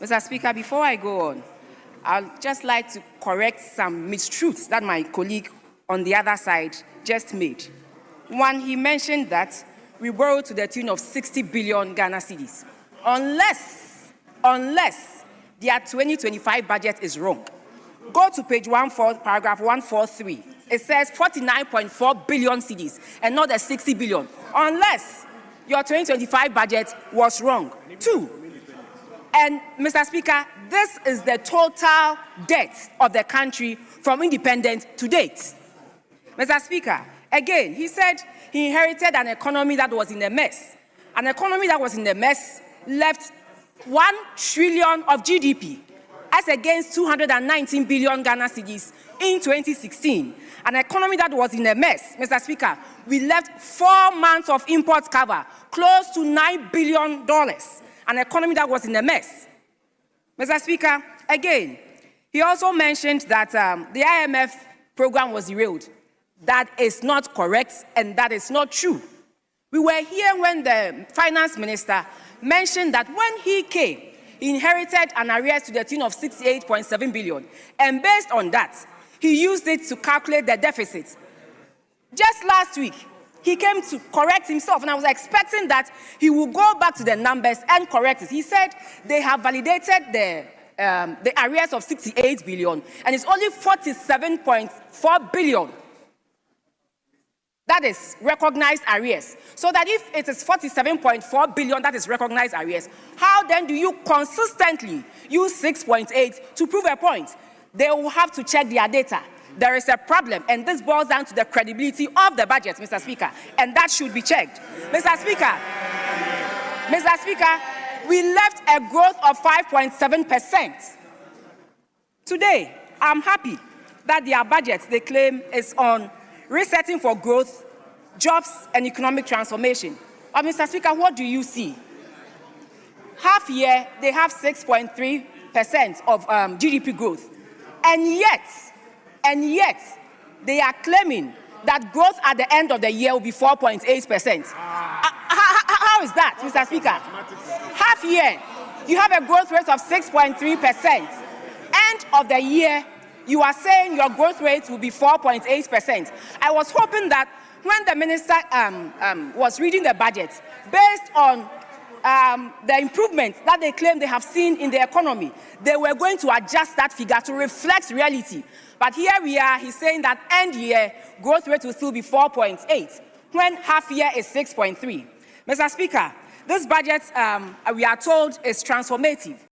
Mr. Speaker, before I go on, I'd just like to correct some mistruths that my colleague on the other side just made. One, he mentioned that we borrowed to the tune of 60 billion Ghana cedis. Unless their 2025 budget is wrong. Go to page 14, paragraph 143. It says 49.4 billion cedis and not the 60 billion. Unless your 2025 budget was wrong. Two, and Mr. Speaker, this is the total debt of the country from independence to date. Mr. Speaker, again, he said he inherited an economy that was in a mess. An economy that was in a mess left 1 trillion of GDP as against 219 billion Ghana cedis in 2016. An economy that was in a mess, Mr. Speaker, we left 4 months of import cover, close to $9 billion. An economy that was in a mess. Mr. Speaker, again, he also mentioned that the IMF program was derailed. That is not correct, and that is not true. We were here when the finance minister mentioned that when he came, he inherited an arrears to the tune of 68.7 billion. And based on that, he used it to calculate the deficit. Just last week, he came to correct himself, and I was expecting that he would go back to the numbers and correct it. He said they have validated the arrears of 68 billion, and it's only 47.4 billion. That is recognized arrears. So that if it is 47.4 billion that is recognized arrears, how then do you consistently use 6.8 to prove a point? They will have to check their data. There is a problem, and this boils down to the credibility of the budget, Mr. Speaker, and that should be checked. Mr. Speaker, we left a growth of 5.7%. Today, I'm happy that their budget, they claim, is on resetting for growth, jobs, and economic transformation. But, Mr. Speaker, what do you see? Half year, they have 6.3% of GDP growth. And yet, they are claiming that growth at the end of the year will be 4.8%. How is that, Mr. Speaker? Half year, you have a growth rate of 6.3%. End of the year, you are saying your growth rate will be 4.8%. I was hoping that when the minister was reading the budget, based on the improvements that they claim they have seen in the economy, they were going to adjust that figure to reflect reality. But here we are, he's saying that end year growth rate will still be 4.8, when half year is 6.3. Mr. Speaker, this budget, we are told, is transformative.